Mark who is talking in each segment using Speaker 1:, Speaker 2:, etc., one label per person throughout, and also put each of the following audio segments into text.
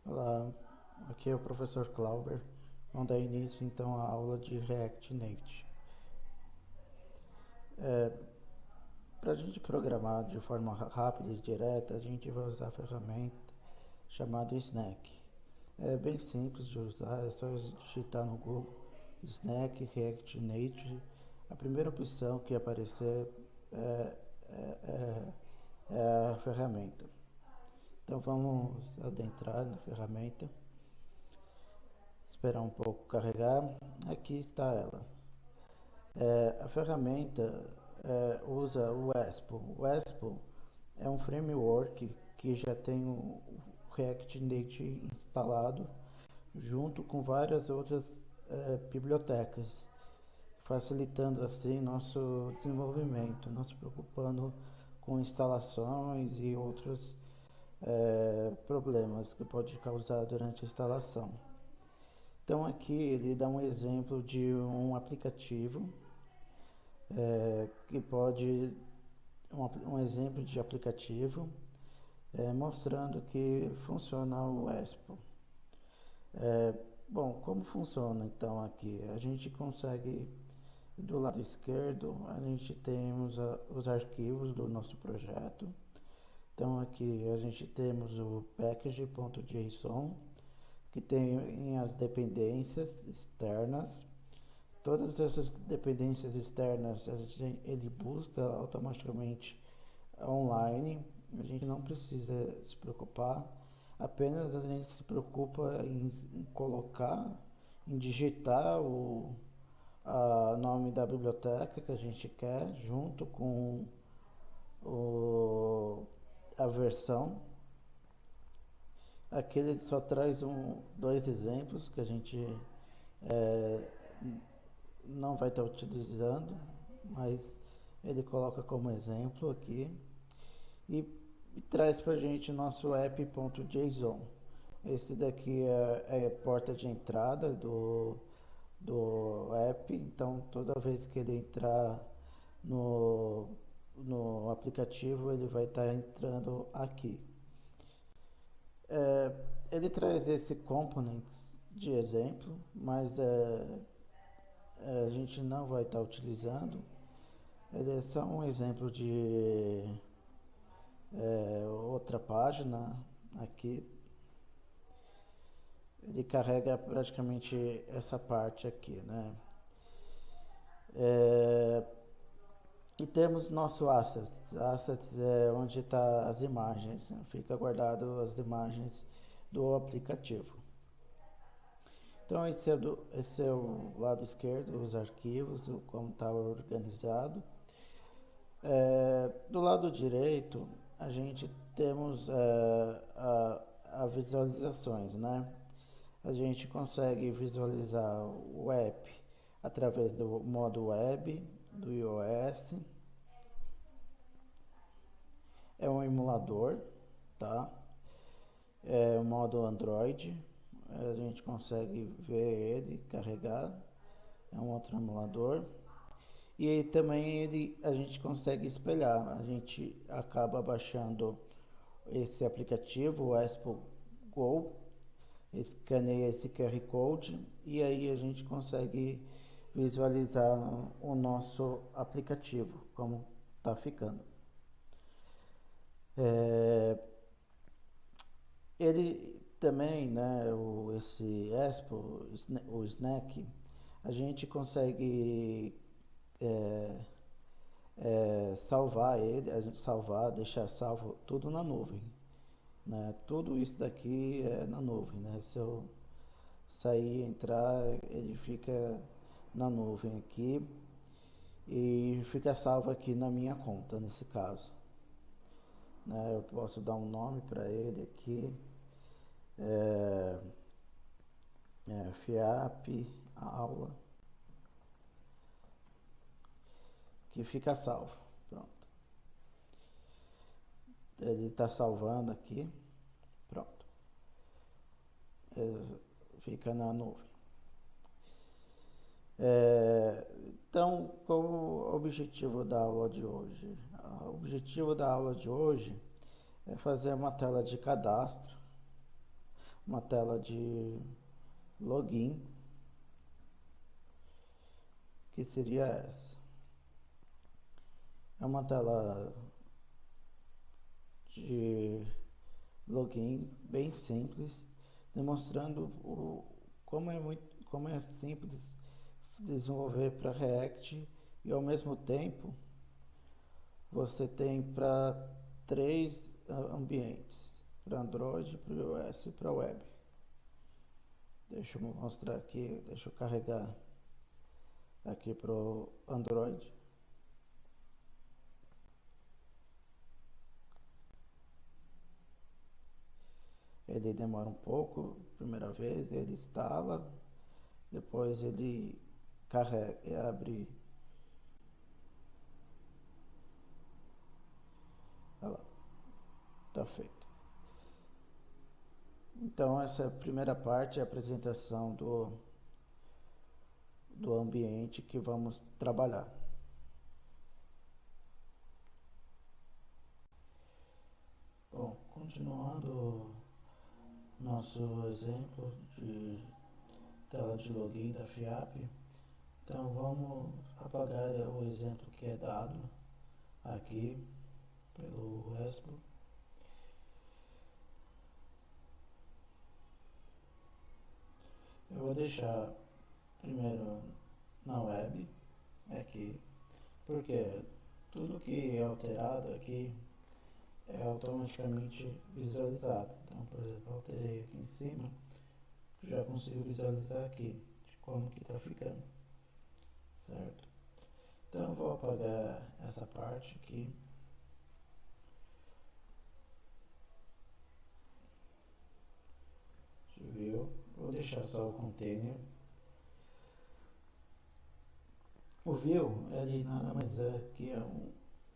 Speaker 1: Olá, aqui é o professor Clauber. Vamos dar início então à aula de React Native. Para a gente programar de forma rápida e direta, a gente vai usar a ferramenta chamada Snack. É bem simples de usar, é só digitar no Google Snack React Native. A primeira opção que aparecer é, é, é, é a ferramenta. Então vamos adentrar na ferramenta, esperar um pouco carregar. Aqui está ela. A ferramenta usa o Expo. O Expo é um framework que já tem o React Native instalado junto com várias outras bibliotecas, facilitando assim nosso desenvolvimento, não se preocupando com instalações e outros problemas que pode causar durante a instalação. Então aqui ele dá um exemplo de um aplicativo que pode um exemplo de aplicativo mostrando que funciona o Expo. Bom, como funciona então aqui? A gente consegue do lado esquerdo a gente tem os arquivos do nosso projeto. Então aqui a gente temos o package.json que tem as dependências externas. Todas essas dependências externas ele busca automaticamente online, a gente não precisa se preocupar, apenas a gente se preocupa em colocar, em digitar o nome da biblioteca que a gente quer, junto com o, a versão. Aqui ele só traz dois exemplos que a gente é, não vai estar utilizando, mas ele coloca como exemplo aqui e, e traz para a gente o nosso app.json. Esse daqui é a porta de entrada do app, então toda vez que ele entrar no, no aplicativo ele vai estar entrando aqui. Ele traz esse components de exemplo, mas a gente não vai estar utilizando. Ele é só um exemplo de outra página aqui. Ele carrega praticamente essa parte aqui, né? É, e temos nosso assets. Assets é onde está as imagens, né? Fica guardado as imagens do aplicativo. Então esse é o lado esquerdo, os arquivos, como está organizado. Do lado direito, a gente temos a visualizações, né? A gente consegue visualizar o app através do modo web, do iOS. É um emulador, tá? É o modo Android. A gente consegue ver ele, carregar. É um outro emulador. E aí também a gente consegue espelhar. A gente acaba baixando esse aplicativo, o Expo Go, escaneia esse QR Code e aí a gente consegue visualizar o nosso aplicativo, como está ficando. É, ele também, né, esse Expo, o Snack, a gente consegue é, salvar ele, a gente salvar, deixar salvo tudo na nuvem, né? Tudo isso daqui é na nuvem, né? Se eu sair, entrar, ele fica na nuvem aqui e fica salvo aqui na minha conta, nesse caso, né? Eu posso dar um nome para ele aqui, é, FIAP aula, que fica salvo. Pronto. Ele está salvando aqui, pronto. Fica na nuvem. Então, qual o objetivo da aula de hoje? O objetivo da aula de hoje é fazer uma tela de cadastro, uma tela de login, que seria essa. É uma tela de login bem simples, demonstrando como é simples desenvolver para React, e ao mesmo tempo você tem para três ambientes, para Android, para iOS e para web. Deixa eu mostrar aqui, deixa eu carregar aqui para o Android. Ele demora um pouco, primeira vez, ele instala, depois ele carrega e abre. Olha lá, tá feito. Então essa primeira parte é a apresentação do ambiente que vamos trabalhar. Bom, continuando nosso exemplo de tela de login da FIAP, então vamos apagar o exemplo que é dado aqui pelo Expo. Eu vou deixar primeiro na web aqui, porque tudo que é alterado aqui é automaticamente visualizado. Então, por exemplo, eu alterei aqui em cima, já consigo visualizar aqui de como que está ficando, certo? Então eu vou apagar essa parte aqui. Viu? Vou deixar só o container. O view, ele nada mais é que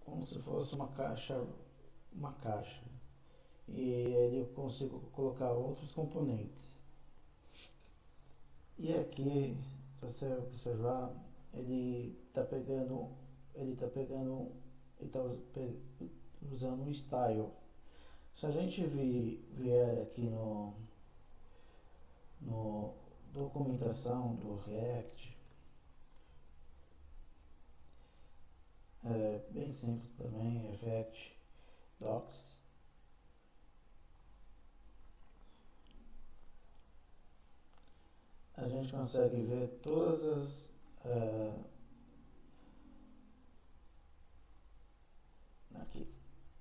Speaker 1: como se fosse uma caixa, e ele eu consigo colocar outros componentes. E aqui, se você observar, ele está usando um style. Se a gente vier aqui no documentação do React, é bem simples também, é React Docs. A gente consegue ver todas as aqui,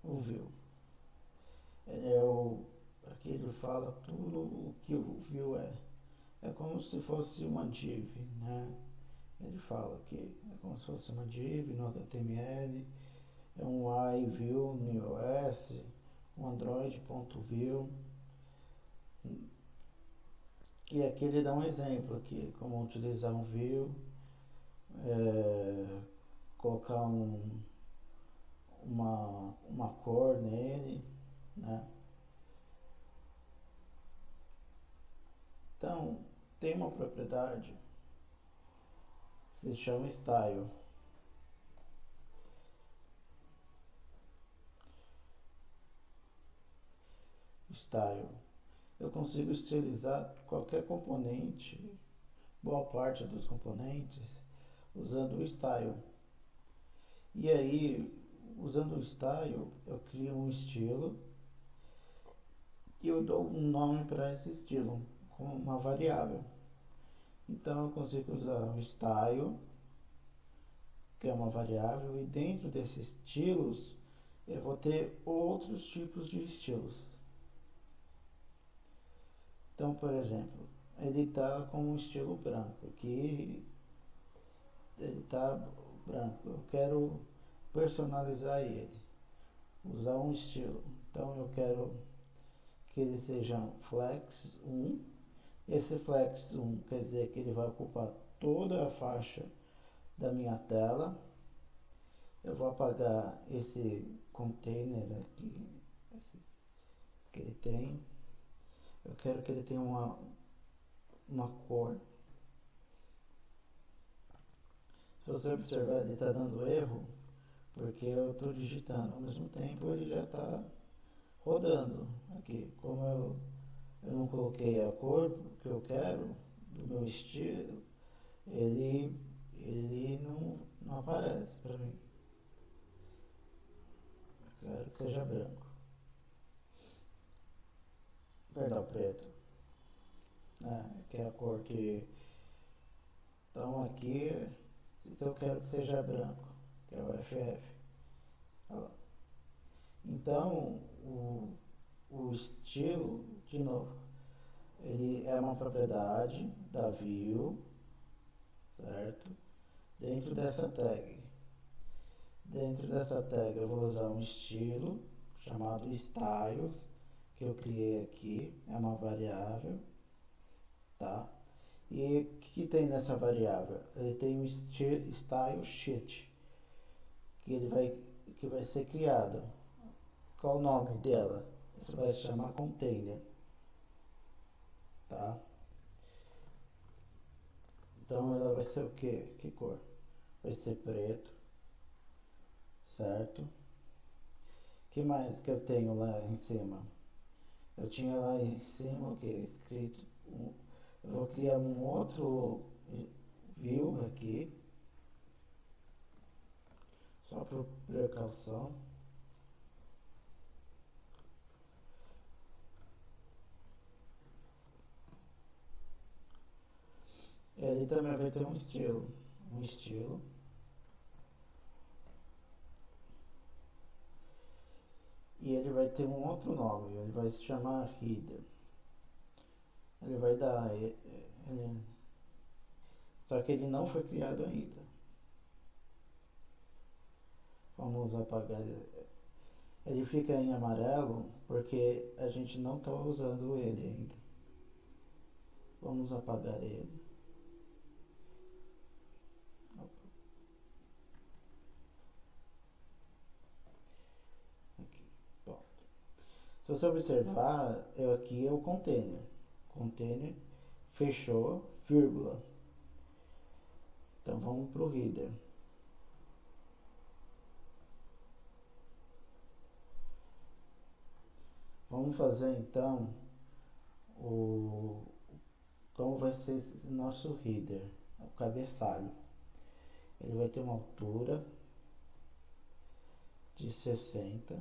Speaker 1: o view. Aqui ele fala tudo o que o view é. É como se fosse uma div, né? Ele fala que é como se fosse uma div no HTML, é um iView no iOS, um Android.view. E aqui ele dá um exemplo aqui, como utilizar um view, colocar uma cor nele, né? Então, tem uma propriedade que se chama style. Style. Eu consigo estilizar qualquer componente, boa parte dos componentes, usando o style. E aí, usando o style, eu crio um estilo e eu dou um nome para esse estilo, com uma variável. Então eu consigo usar o style, que é uma variável, e dentro desses estilos eu vou ter outros tipos de estilos. Então, por exemplo, ele está com um estilo branco, aqui ele está branco, eu quero personalizar ele, usar um estilo. Então eu quero que ele seja flex 1. Esse flex 1 quer dizer que ele vai ocupar toda a faixa da minha tela. Eu vou apagar esse container aqui, que ele tem. Eu quero que ele tenha uma cor. Se você observar, ele está dando erro, porque eu estou digitando. Ao mesmo tempo, ele já está rodando aqui. Como eu não coloquei a cor que eu quero, do meu estilo, ele não aparece para mim. Eu quero que seja branco. Perdão, preto. Que é a cor que... Então aqui, se eu quero que seja branco, que é o FF. Olha lá. Então, o estilo, de novo, ele é uma propriedade da view, certo? Dentro dessa tag. Dentro dessa tag eu vou usar um estilo chamado styles, que eu criei aqui, é uma variável, tá? E o que tem nessa variável? Ele tem um style sheet, que vai ser criado. Qual o nome dela? Isso vai se chamar container, tá? Então ela vai ser o quê? Que cor? Vai ser preto, certo? Que mais que eu tenho lá em cima? Eu tinha lá em cima o que? Escrito. Eu vou criar um outro view aqui, só por precaução. Ele também vai ter um estilo. Um estilo. E ele vai ter um outro nome. Ele vai se chamar header. Ele vai dar... Só que ele não foi criado ainda. Vamos apagar. Ele fica em amarelo porque a gente não está usando ele ainda. Vamos apagar ele. Aqui, pronto. Se você observar, aqui é o container. Container, fechou, vírgula. Então vamos para o header. Vamos fazer então como vai ser esse nosso header, o cabeçalho. Ele vai ter uma altura de 60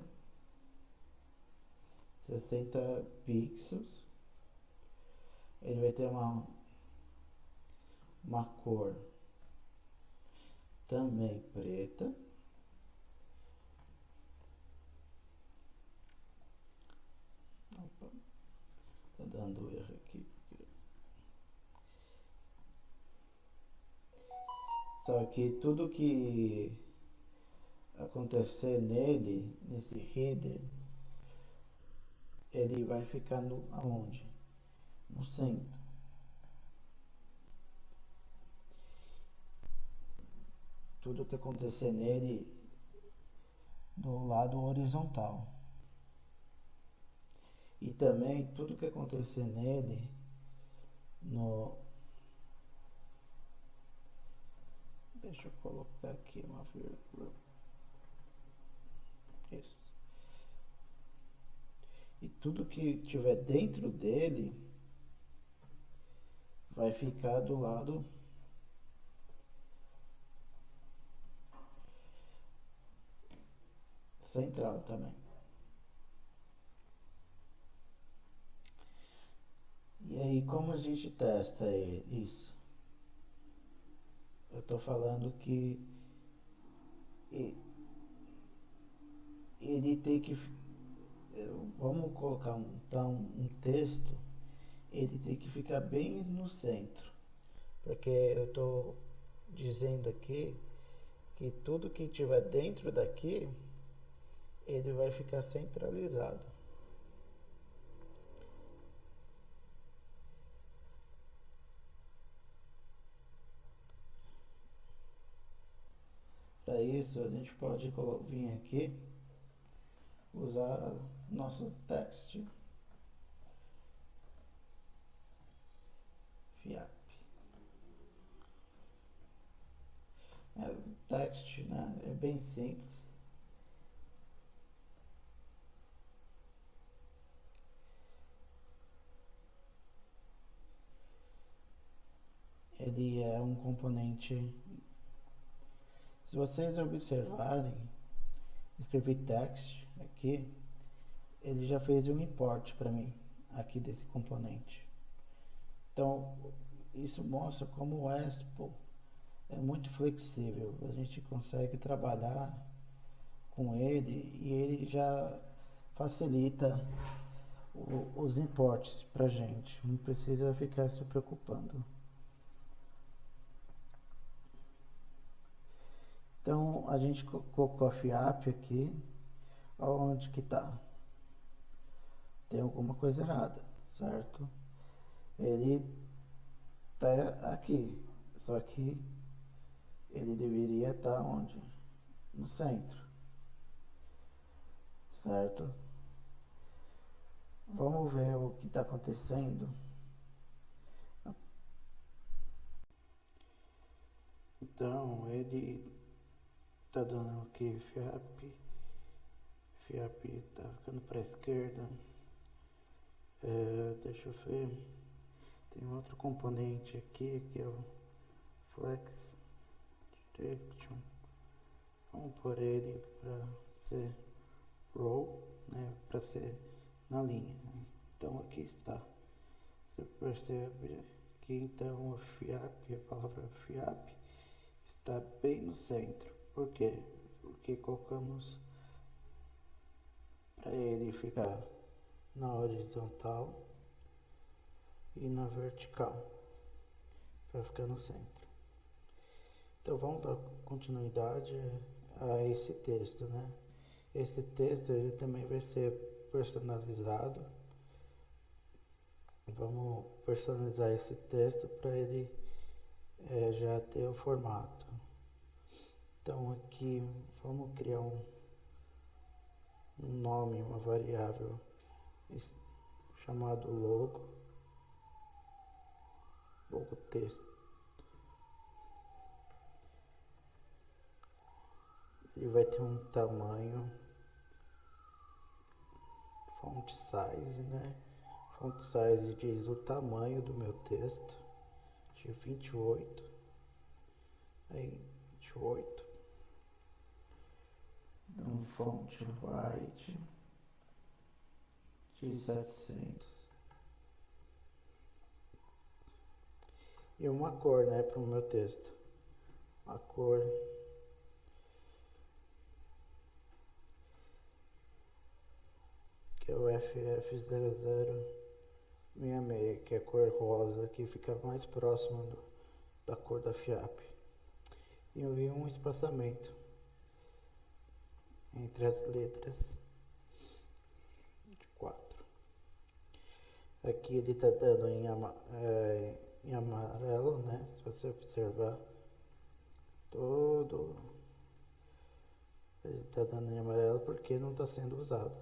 Speaker 1: pixels. Ele vai ter uma cor também preta. Opa, tá dando erro aqui. Só que tudo que acontecer nesse header, ele vai ficar aonde? No centro. Tudo que acontecer nele do lado horizontal. E também tudo que acontecer nele deixa eu colocar aqui uma vírgula. Isso. E tudo que tiver dentro dele vai ficar do lado central também. E aí, como a gente testa isso? Eu estou falando que ele tem que... Vamos colocar então um texto. Ele tem que ficar bem no centro. Porque eu estou dizendo aqui que tudo que tiver dentro daqui, ele vai ficar centralizado. Para isso, a gente pode vir aqui, usar nosso text, FIAP. O text, né, é bem simples. ele é um componente. Se vocês observarem, escrevi text aqui, ele já fez um import para mim aqui desse componente. Então, isso mostra como o Expo é muito flexível. A gente consegue trabalhar com ele e ele já facilita os imports para a gente. Não precisa ficar se preocupando. Então, a gente colocou a FIAP aqui. Onde que tá? Tem alguma coisa errada, certo? Ele tá aqui, só que ele deveria estar onde? No centro, certo? Vamos ver o que está acontecendo. Então, ele tá dando aqui FIAP tá ficando para a esquerda. Deixa eu ver. Tem outro componente aqui que é o Flex Direction. Vamos pôr ele para ser row, né? Para ser na linha. Então aqui está. Você percebe que então a palavra FIAP está bem no centro. Por quê? Porque colocamos para ele ficar na horizontal e na vertical, para ficar no centro. Então vamos dar continuidade a esse texto, né? Esse texto ele também vai ser personalizado. Vamos personalizar esse texto para ele já ter o formato. Então aqui vamos criar um nome, uma variável chamado logo texto. Ele vai ter um tamanho, font size, né? Font size diz o tamanho do meu texto, de 28, aí 28. Então, font white de 700. E uma cor, né, para o meu texto. A cor que é o FF0066, que é a cor rosa, que fica mais próximo da cor da FIAP. E um espaçamento entre as letras de 4. Aqui ele está dando em amarelo, né? Se você observar todo, ele está dando em amarelo porque não está sendo usado.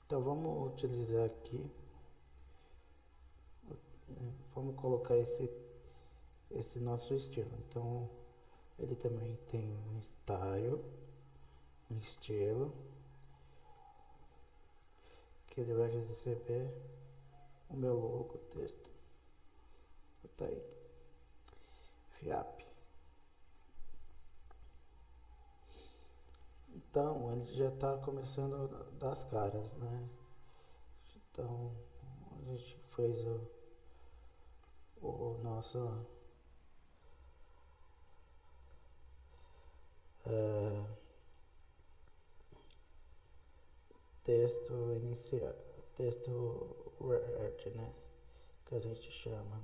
Speaker 1: Então vamos utilizar aqui, vamos colocar esse nosso estilo. Então ele também tem um style, um estilo, que ele vai receber o meu logo texto. Tá aí, FIAP. Então ele já está começando a dar as caras, né? Então a gente fez o nosso texto inicial, texto word, né? Que a gente chama.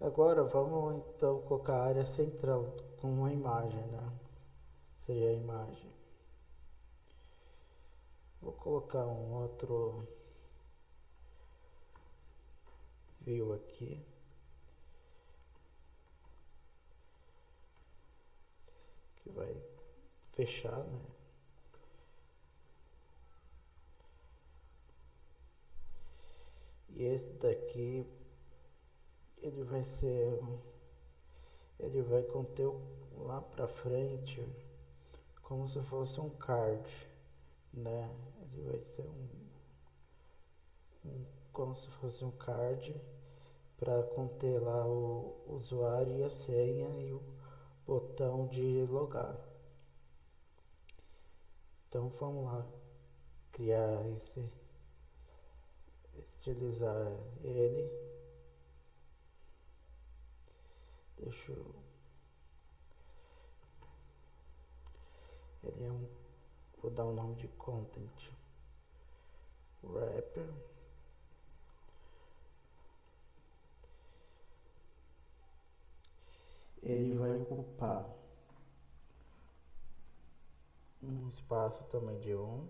Speaker 1: Agora vamos então colocar a área central com uma imagem, né? Seria a imagem. Vou colocar um outro view aqui. Que vai fechar, né? E esse daqui ele vai conter lá pra frente como se fosse um card, né? Ele vai ser como se fosse um card para conter lá o usuário e a senha e o botão de logar. Então vamos lá criar estilizar ele. Deixa eu, ele é um, vou dar o nome de content wrapper. Ele vai ocupar um espaço também de 1.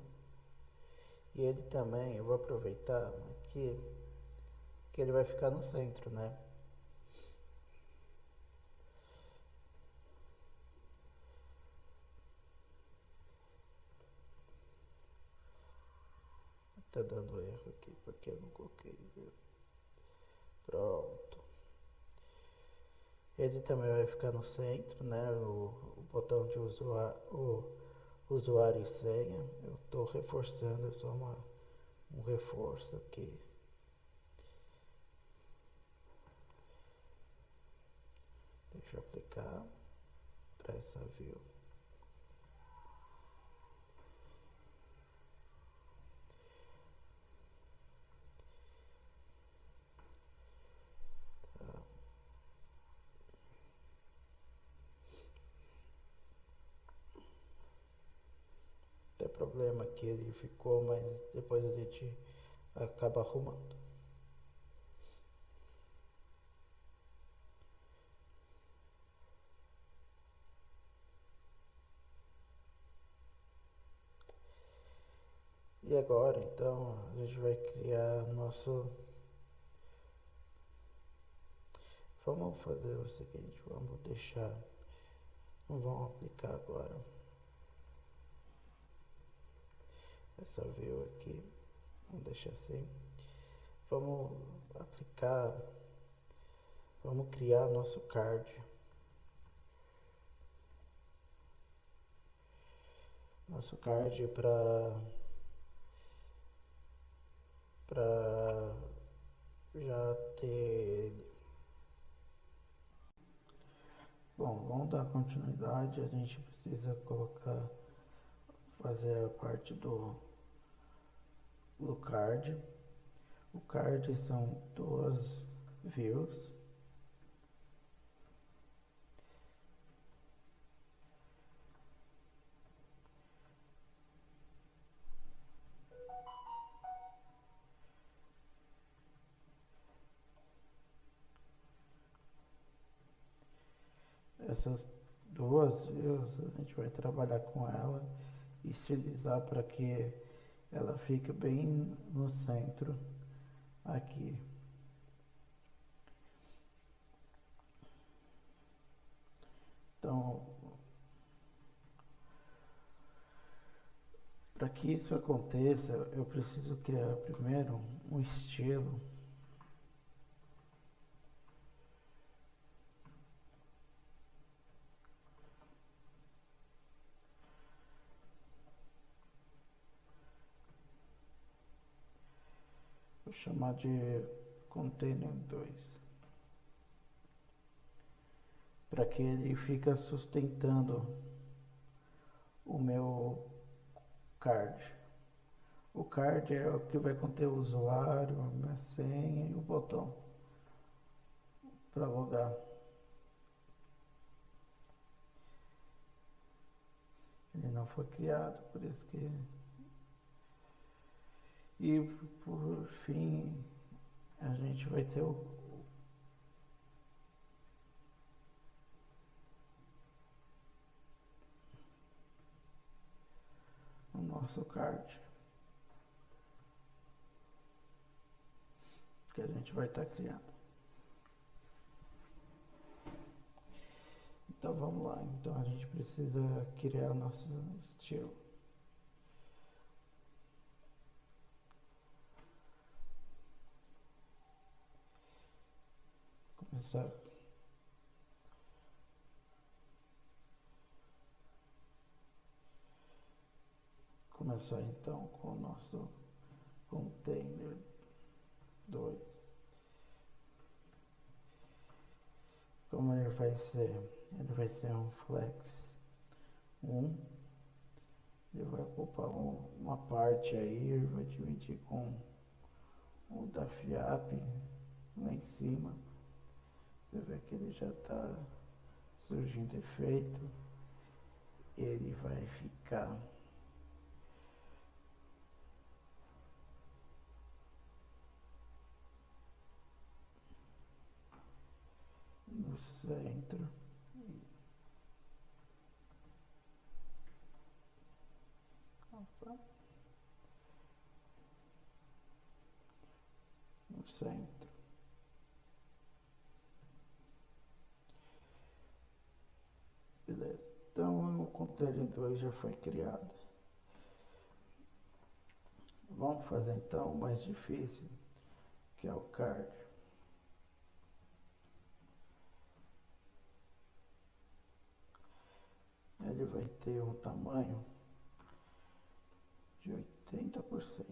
Speaker 1: E ele também, eu vou aproveitar aqui, que ele vai ficar no centro, né? Tá dando erro aqui, porque eu não coloquei. Pronto. Ele também vai ficar no centro, né? O botão de usuário e senha. Eu estou reforçando, é só um reforço aqui. Deixa eu aplicar para essa view. Tem problema que ele ficou, mas depois a gente acaba arrumando. E agora, então, a gente vai criar nosso... Vamos fazer o seguinte, vamos deixar... Não vamos aplicar agora essa view aqui. Vamos deixar assim. Vamos aplicar... Vamos criar nosso card. Nosso card para já ter. Bom, vamos dar continuidade. A gente precisa fazer a parte do card. O card são 2 views. Essas 2 views a gente vai trabalhar com ela e estilizar para que ela fique bem no centro aqui. Então, para que isso aconteça, eu preciso criar primeiro um estilo. Vou chamar de container 2. Para que ele fique sustentando o meu card. O card é o que vai conter o usuário, a minha senha e o botão para logar. Ele não foi criado, por isso que... E por fim, a gente vai ter o nosso card, que a gente vai estar criando. Então vamos lá, então a gente precisa criar nosso estilo. Começar então com o nosso container 2. como ele vai ser? Ele vai ser um flex 1. Ele vai ocupar uma parte aí, ele vai dividir com o da FIAP lá em cima. Você vê que ele já está surgindo efeito. Ele vai ficar no centro. Opa. No centro. Beleza. Então o contenedor já foi criado. Vamos fazer então o mais difícil, que é o card. Ele vai ter um tamanho de 80%.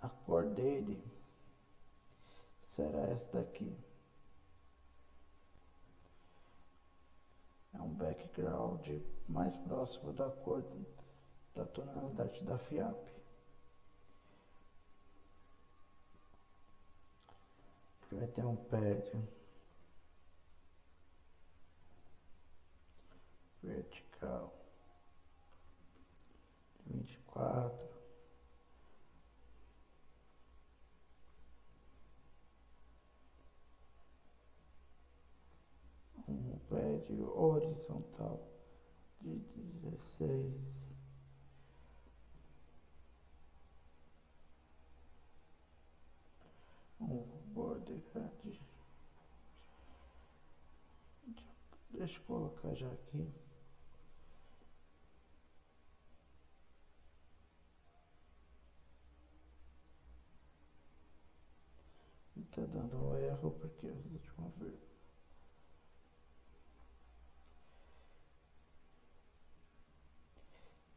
Speaker 1: A cor dele será esta aqui. É um background mais próximo da cor da tonalidade da FIAP. Ele vai ter um pad vertical 24. Um pad horizontal de 16. Um border grande. Deixa eu colocar já aqui. Tá dando um erro porque eu de uma vez.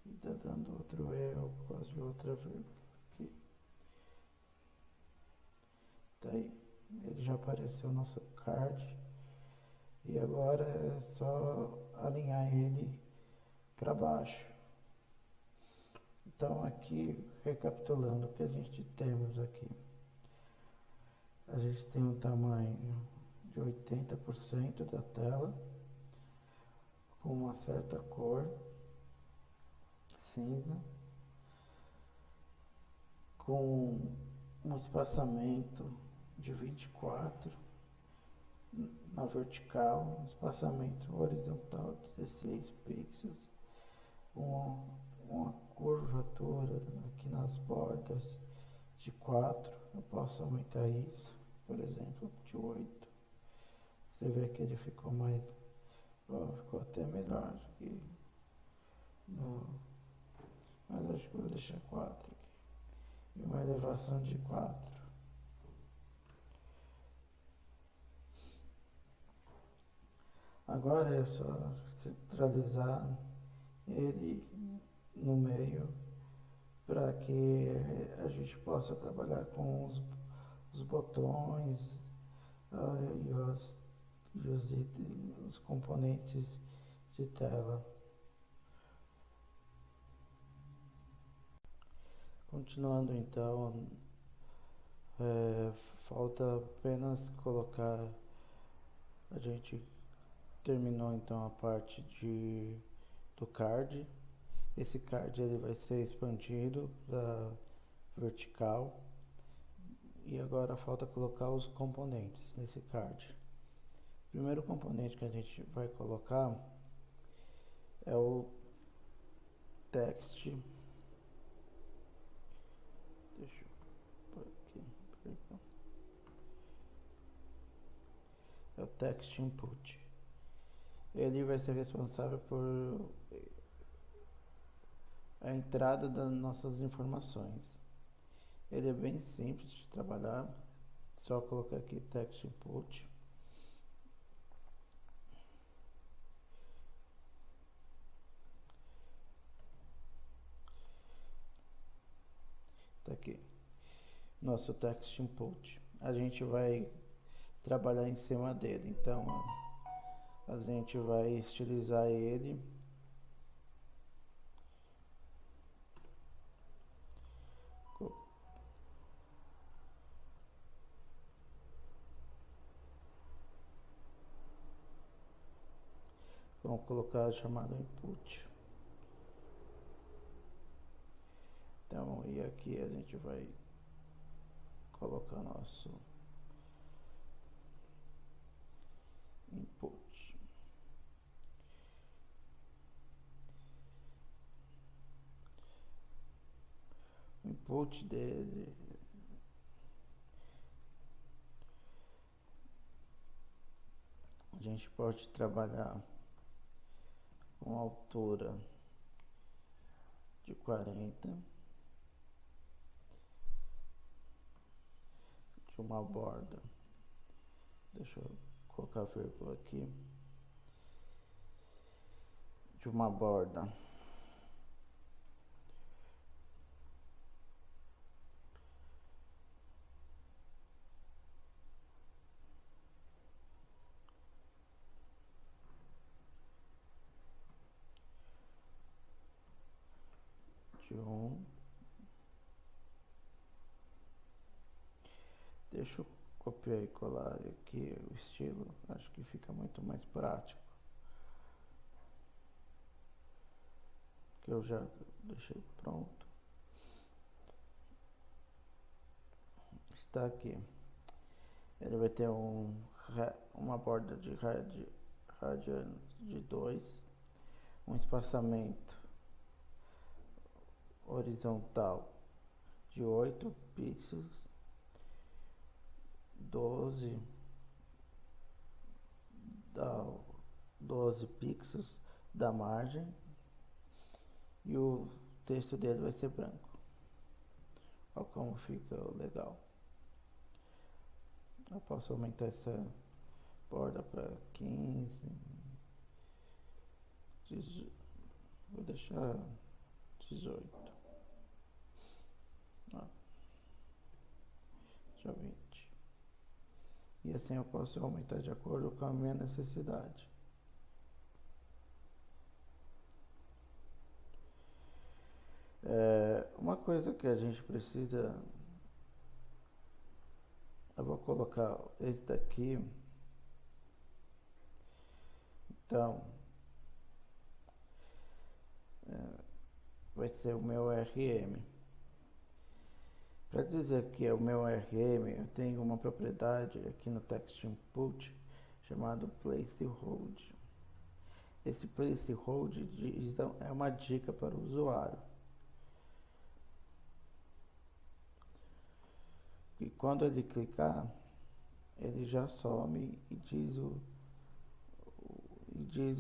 Speaker 1: E tá dando outro erro por causa de outra vírgula aqui. Tá aí. Ele já apareceu no nosso card. E agora é só alinhar ele para baixo. Então aqui, recapitulando o que a gente temos aqui. A gente tem um tamanho de 80% da tela, com uma certa cor, cinza, com um espaçamento de 24 na vertical, um espaçamento horizontal de 16 pixels, uma curvatura aqui nas bordas de 4, eu posso aumentar isso, por exemplo, de 8. Você vê que ele ficou mais, ó, ficou até melhor aqui, mas acho que eu vou deixar 4 aqui, e uma elevação de 4. Agora é só centralizar ele no meio para que a gente possa trabalhar com os botões e os componentes de tela. Continuando então, falta apenas colocar, a gente terminou então a parte do card. Esse card ele vai ser expandido para vertical e agora falta colocar os componentes nesse card. O primeiro componente que a gente vai colocar é o text. Deixa eu pôr aqui, perdão. É o text input. Ele vai ser responsável por a entrada das nossas informações. Ele é bem simples de trabalhar, só colocar aqui text input. nosso text input. A gente vai trabalhar em cima dele, então a gente vai estilizar ele. Vamos colocar a chamada input. Então, e aqui a gente vai colocar nosso input. O input dele a gente pode trabalhar com altura de 40, de uma borda, deixa eu colocar a vírgula aqui, de uma borda de 1. Deixa eu copiar e colar aqui o estilo, acho que fica muito mais prático, que eu já deixei pronto. Está aqui. Ele vai ter uma borda de radianos de 2, um espaçamento horizontal de 8 pixels, 12 pixels da margem, e o texto dele vai ser branco. Olha como fica legal. Eu posso aumentar essa borda para 15, vou deixar 18, deixa 20. E assim eu posso aumentar de acordo com a minha necessidade. Uma coisa que a gente precisa, eu vou colocar esse daqui, então vai ser o meu RM. Para dizer que é o meu RM, eu tenho uma propriedade aqui no text input chamado placehold. Esse placehold é uma dica para o usuário. E quando ele clicar, ele já some e diz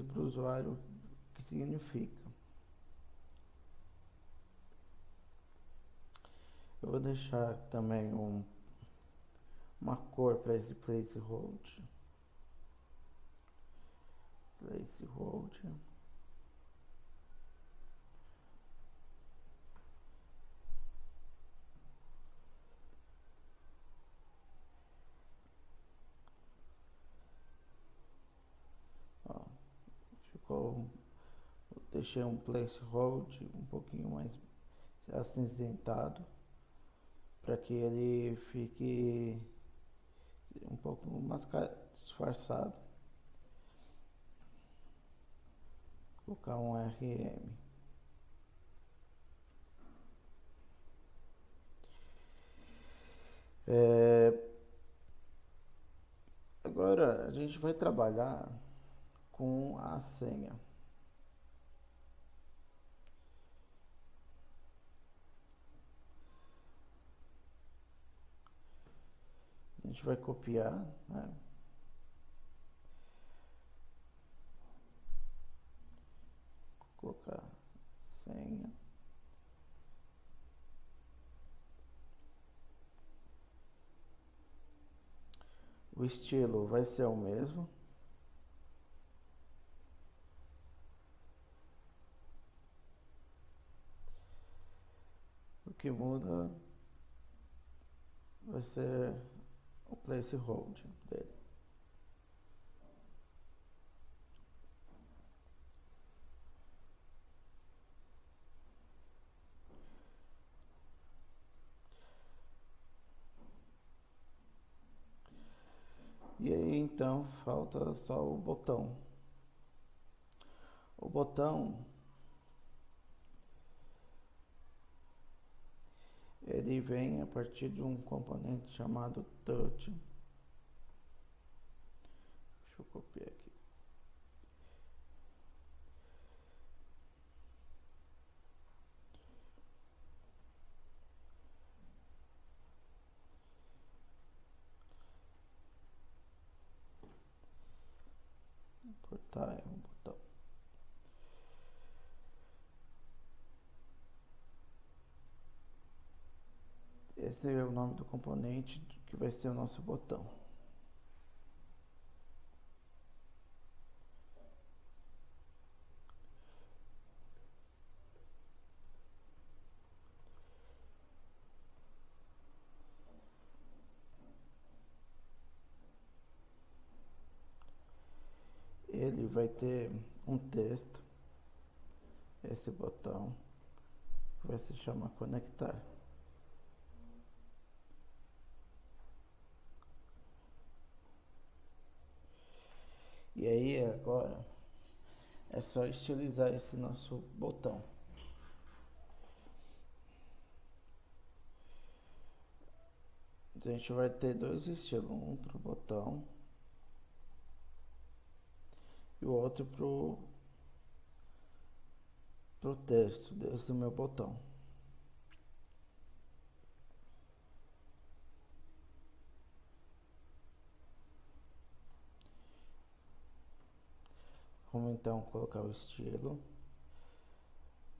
Speaker 1: para o usuário o que significa. Eu vou deixar também uma cor para esse placehold. Ó, deixei um placehold um pouquinho mais acinzentado, para que ele fique um pouco mais disfarçado. Vou colocar um RM. Agora a gente vai trabalhar com a senha. A gente vai copiar, né? Colocar senha. O estilo vai ser o mesmo. O que muda vai ser o place hold dele. E aí então falta só o botão. O botão ele vem a partir de um componente chamado touch. Deixa eu copiar aqui. Importar é um botão. Esse é o nome do componente que vai ser o nosso botão. Ele vai ter um texto, esse botão, que vai se chamar conectar. E aí agora é só estilizar esse nosso botão. Então a gente vai ter dois estilos, um para o botão e o outro pro texto desse meu botão. Vamos então colocar o estilo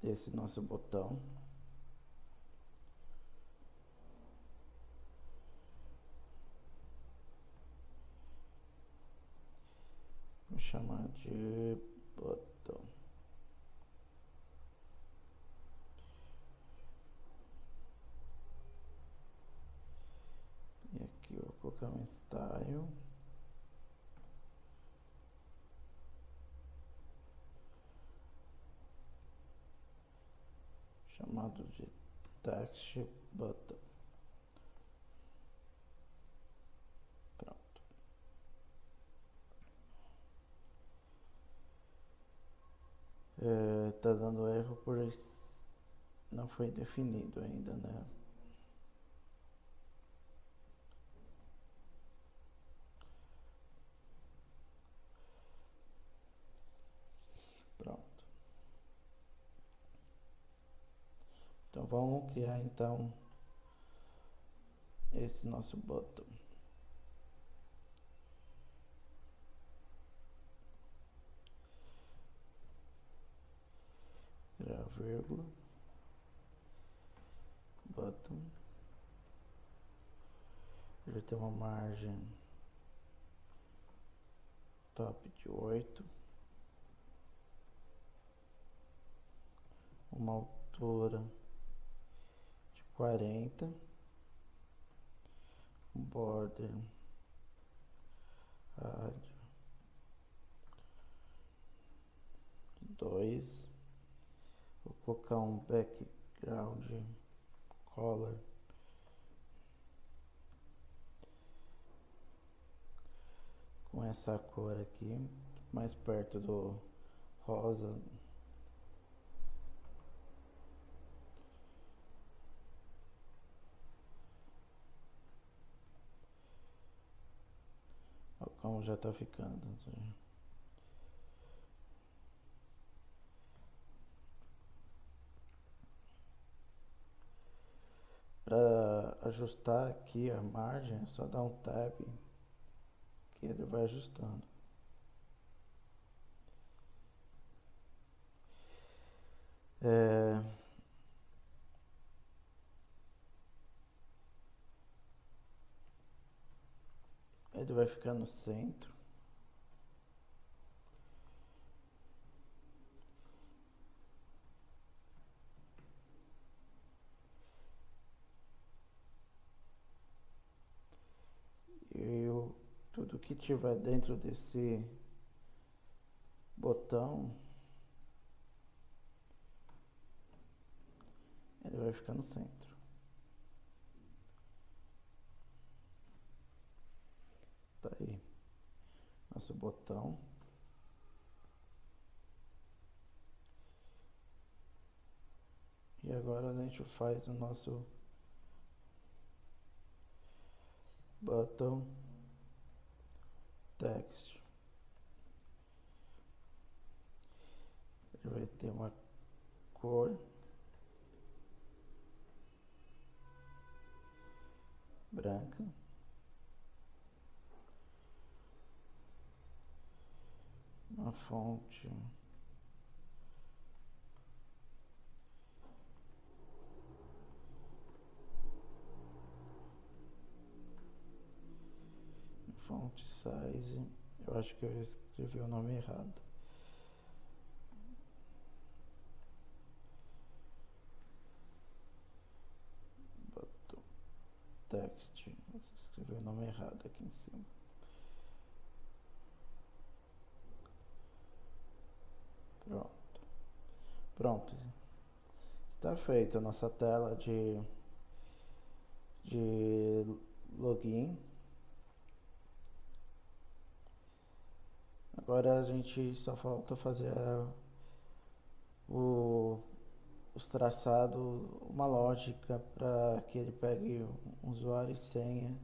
Speaker 1: desse nosso botão. Vou chamar de botão. E aqui eu vou colocar um style. Chamado de text button. Pronto. Tá dando erro por não foi definido ainda, né? Pronto. Então vamos criar então esse nosso botão. Criar vírgula, bottom. Ele tem uma margem top de 8, uma altura de 40, um border rádio 2, vou colocar um background color com essa cor aqui, mais perto do rosa. Olha como já tá ficando. Para ajustar aqui a margem, é só dar um tab que ele vai ajustando. Ele vai ficar no centro. que tiver dentro desse botão, ele vai ficar no centro. Tá aí nosso botão. E agora a gente faz o nosso button text. Ele vai ter uma cor branca, uma fonte size. Eu acho que eu escrevi o nome errado. Button text, eu escrevi o nome errado aqui em cima. Pronto. Está feita a nossa tela de login. Agora a gente só falta fazer os traçados, uma lógica para que ele pegue um usuário e senha.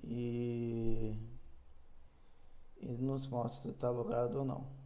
Speaker 1: E nos mostra se está logado ou não.